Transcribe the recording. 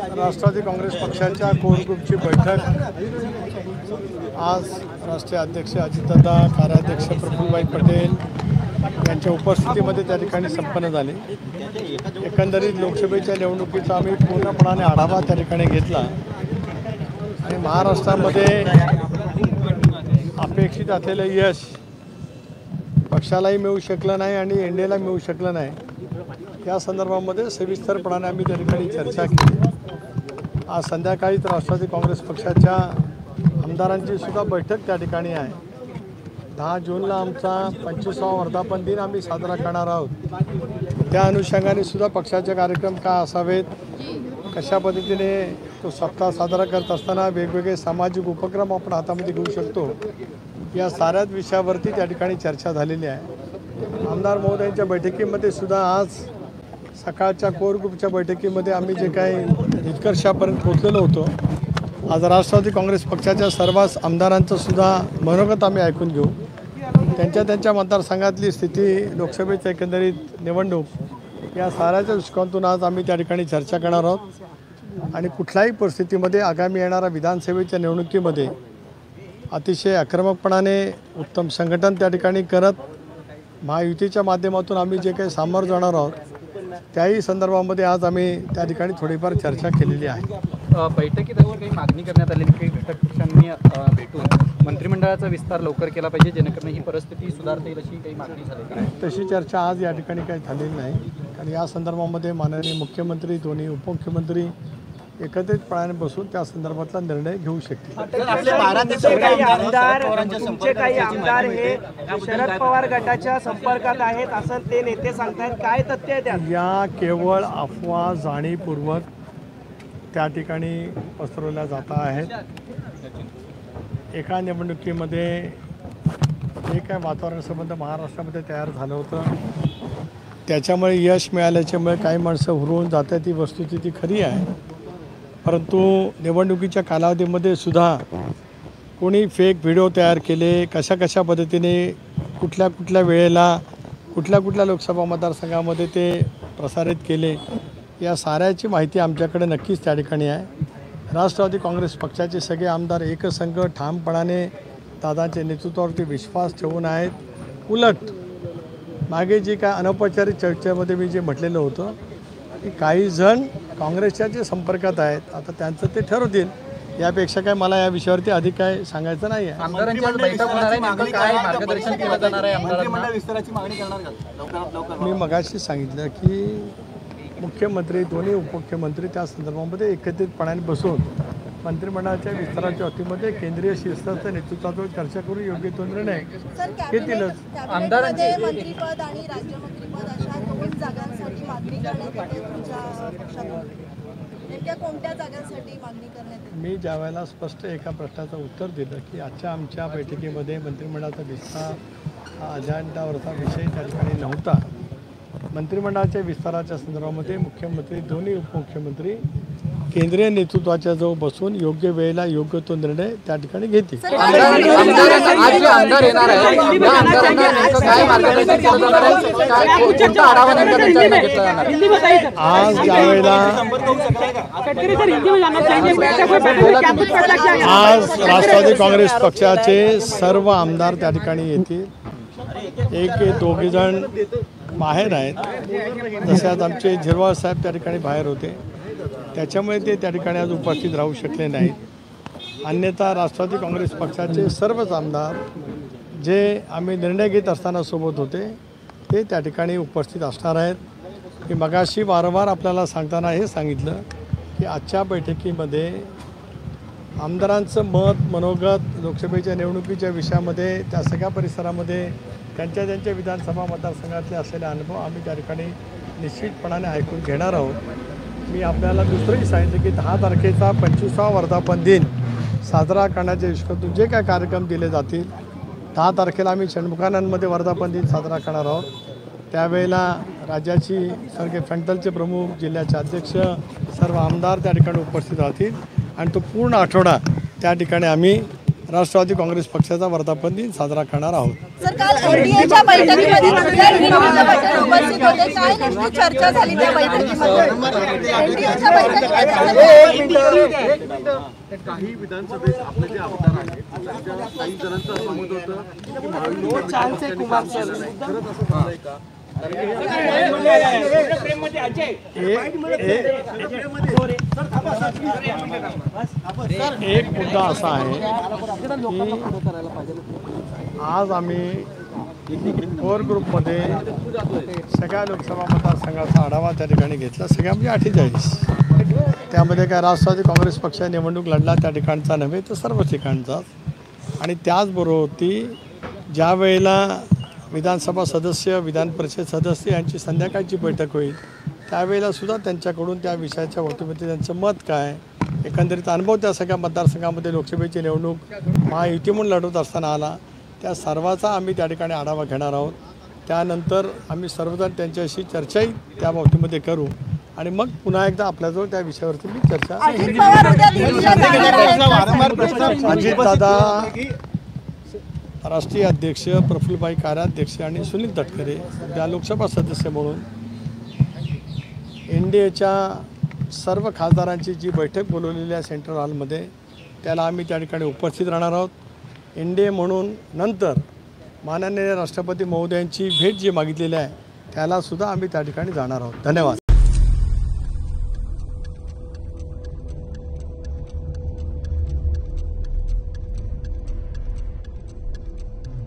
राष्ट्रवादी काँग्रेस पक्षाच्या कोर ग्रुपची बैठक आज राष्ट्रीय अध्यक्ष अजितदादा, कार्याध्यक्ष प्रफुल्लभाई पटेल यांच्या उपस्थितीमध्ये त्या ठिकाणी संपन्न झाली। एकंदरीत लोकसभेच्या निवडणुकीचा आम्ही पूर्णपणाने आढावा त्या ठिकाणी घेतला आणि महाराष्ट्रामध्ये अपेक्षित असलेलं यश पक्षालाही मिळू शकलं नाही आणि एनडीएला मिळू शकलं नाही। या संदर्भामध्ये सविस्तरपणाने आम्ही त्या ठिकाणी चर्चा केली। आज संध्याकाळीच राष्ट्रवादी काँग्रेस पक्षाच्या आमदारांची सुद्धा बैठक त्या ठिकाणी आहे। 10 जूनला आमचा 25वा वर्धापन दिन आम्ही साजरा करणार आहोत। त्या अनुषंगाने सुद्धा पक्षाचे कार्यक्रम काय असावेत, कशा पद्धतीने तो सप्ताह साजरा करत असताना वेगवेगळे सामाजिक उपक्रम आपण हातामध्ये घेऊ शकतो, या साऱ्याच विषयावरती त्या ठिकाणी चर्चा झालेली आहे। आमदार महोदयांच्या बैठकीमध्ये सुद्धा आज सकाळच्या कोर ग्रुपच्या बैठकीमध्ये आम्ही जे काही निष्कर्षापर्यंत पोहोचलेलो होतो, आज राष्ट्रवादी काँग्रेस पक्षाच्या सर्वच आमदारांचं सुद्धा मनोगत आम्ही ऐकून घेऊ। त्यांच्या मतदारसंघातली स्थिती, लोकसभेचं एकंदरीत निवडणूक, या साऱ्याच्या दृष्टिकोनातून आज आम्ही त्या ठिकाणी चर्चा करणार आहोत आणि कुठल्याही परिस्थितीमध्ये आगामी येणाऱ्या विधानसभेच्या निवडणुकीमध्ये अतिशय आक्रमकपणाने उत्तम संघटन त्या ठिकाणी करत महायुतीच्या माध्यमातून आम्ही जे काही सामोरं जाणार आहोत, त्याही संदर्भामध्ये आज आम्ही त्या ठिकाणी थोडीफार चर्चा केलेली आहे। बैठकीत अशी काही मागणी करण्यात आलेली काही घटक पक्षांनी भेटून मंत्रिमंडळाचा विस्तार लवकर केला पाहिजे, जेणेकरून ही परिस्थिती सुधारता येईल, अशी काही मागणी झाली? तशी चर्चा आज या ठिकाणी काही झालेली नाही, कारण या संदर्भामध्ये माननीय मुख्यमंत्री, दोन्ही उपमुख्यमंत्री एकत्रितपणाने बसून त्या संदर्भातला निर्णय घेऊ शकतील। तुमचे काही आमदार हे शरद पवार गटाच्या संपर्कात आहेत असं ते नेते सांगतात, काय तथ्य आहे त्यात? या केवळ अफवा जाणीवपूर्वक त्या ठिकाणी पसरवल्या जात आहेत। एका निवडणुकीमध्ये जे काय वातावरण संबंध महाराष्ट्रामध्ये तयार झालं होतं, त्याच्यामुळे यश मिळाल्याच्यामुळे काही माणसं हुरवून जातात, ही वस्तुस्थिती खरी आहे। परंतु निवडणुकीच्या कालावधीमध्ये सुद्धा कोणी फेक व्हिडिओ तयार केले, कशा पद्धतीने कुठल्या वेळेला कुठल्या लोकसभा मतदारसंघामध्ये ते प्रसारित केले, या साऱ्याची माहिती आमच्याकडे नक्कीच त्या ठिकाणी आहे। राष्ट्रवादी काँग्रेस पक्षाचे सगळे आमदार एकसंघ ठामपणाने दादांच्या नेतृत्वावरती विश्वास ठेवून आहेत। उलट मागे जी काय अनौपचारिक चर्चेमध्ये मी जे म्हटलेलं होतं की काही जण काँग्रेसच्या जे संपर्कात आहेत, आता त्यांचं ते ठरवतील, यापेक्षा काय मला या विषयावरती अधिक काय सांगायचं नाही आहे। मी मगाशी सांगितलं की मुख्यमंत्री, दोन्ही उपमुख्यमंत्री त्या संदर्भामध्ये एकत्रितपणाने बसून मंत्रिमंडळाच्या विस्ताराच्या बाबतीमध्ये केंद्रीय शिस्ताच्या नेतृत्वावर चर्चा करून योग्य तो निर्णय घेतीलच। आमदारांचे मंत्रिपद आणि राज्यमंत्रीपद अशा 2 जागांसाठी मागणी करण्यात येते तुमच्या पक्षातून, नेमक्या कोणत्या जागांसाठी मागणी करण्यात येते? मी ज्यावेळेला स्पष्ट एका प्रश्नाचं उत्तर दिलं की आजच्या आमच्या बैठकीमध्ये मंत्रिमंडळाचा विस्तार हा अजेंडावरचा विषय त्या ठिकाणी नव्हता। मंत्रिमंडळाच्या विस्ताराच्या संदर्भामध्ये मुख्यमंत्री, दोन्ही उपमुख्यमंत्री केंद्रीय नेतृत्वाच्या जवळ बसून योग्य वेळेला योग्य तो निर्णय त्या ठिकाणी घेतील। आज ज्यावेळेला आज राष्ट्रवादी काँग्रेस पक्षाचे सर्व आमदार त्या ठिकाणी येतील। एक दोघे जण बाहेर आहेत, जसे आज आमचे झिरवाळ साहेब त्या ठिकाणी बाहेर होते, त्याच्यामुळे ते त्या ठिकाणी आज उपस्थित राहू शकले नाहीत। अन्यथा राष्ट्रवादी काँग्रेस पक्षाचे सर्वच आमदार जे आम्ही निर्णय घेत असताना सोबत होते, ते त्या ठिकाणी उपस्थित असणार आहेत। मी मगाशी वारंवार आपल्याला सांगताना हे सांगितलं की आजच्या बैठकीमध्ये आमदारांचं मत, मनोगत लोकसभेच्या निवडणुकीच्या विषयामध्ये, त्या सगळ्या परिसरामध्ये त्यांच्या विधानसभा मतदारसंघातले असलेले अनुभव आम्ही त्या ठिकाणी निश्चितपणाने ऐकून घेणार आहोत। मी आपल्याला दुसरंही सांगितलं की 10 तारखेचा 25वा वर्धापन दिन साजरा करण्याच्या दृष्टीकोनातून जे काय कार्यक्रम दिले जातील, 10 तारखेला आम्ही षण्मुखानंदमध्ये वर्धापन दिन साजरा करणार आहोत। त्यावेळेला राज्याची सगळे फ्रंटलचे प्रमुख, जिल्ह्याचे अध्यक्ष, सर्व आमदार त्या ठिकाणी उपस्थित राहतील आणि तो पूर्ण आठवडा त्या ठिकाणी आम्ही राष्ट्रवादी काँग्रेस पक्षाचा वर्धापन दिन साजरा करणार आहोत. सर, काल एनडीएच्या बैठकीमध्ये तुमच्या विनोद पटेल उपस्थित होते. काय नेमकी चर्चा झाली त्या बैठकीमध्ये? एनडीएच्या बैठकीमध्ये काही विधानसभेत आपले जे आमदार आहेत त्यांच्या काही जणांचं असं मत होतं की महाविकास खरंच असं झालंय का? एक मुद्दा असा आहे की आज आम्ही कोर ग्रुपमध्ये सगळ्या लोकसभा मतदारसंघाचा आढावा त्या ठिकाणी घेतला. सगळ्यामध्ये 48. त्यामध्ये काय राष्ट्रवादी काँग्रेस पक्ष निवडणूक लढला त्या ठिकाणचा नव्हे तर सर्व ठिकाणचाच. आणि त्याचबरोबर ती ज्या वेळेला विधानसभा सदस्य विधान परिषद सदस्य यांची संध्याकाळची बैठक होईल त्यावेळेला सुद्धा त्यांच्याकडून त्या विषयाच्या बाबतीमध्ये त्यांचं मत काय, एकंदरीत अनुभव त्या सगळ्या मतदारसंघामध्ये लोकसभेची निवडणूक महायुती म्हणून लढवत असताना आला त्या सर्वाचा आम्ही त्या ठिकाणी आढावा घेणार आहोत. त्यानंतर आम्ही सर्वजण त्यांच्याशी चर्चाही त्या बाबतीमध्ये करू आणि मग पुन्हा एकदा आपल्याजवळ त्या विषयावरती मी चर्चा. अजितदादा राष्ट्रीय अध्यक्ष, प्रफुल्लभाई कार्याध्यक्ष आणि सुनील तटकरे त्या लोकसभा सदस्य म्हणून एनडीएच्या सर्व खासदारांची जी बैठक बोलवलेली आहे सेंट्रल हॉलमध्ये त्याला आम्ही त्या ठिकाणी उपस्थित राहणार आहोत. एनडीए म्हणून नंतर माननीय राष्ट्रपती महोदयांची भेट जी मागितलेली आहे त्यालासुद्धा आम्ही त्या ठिकाणी जाणार आहोत. धन्यवाद.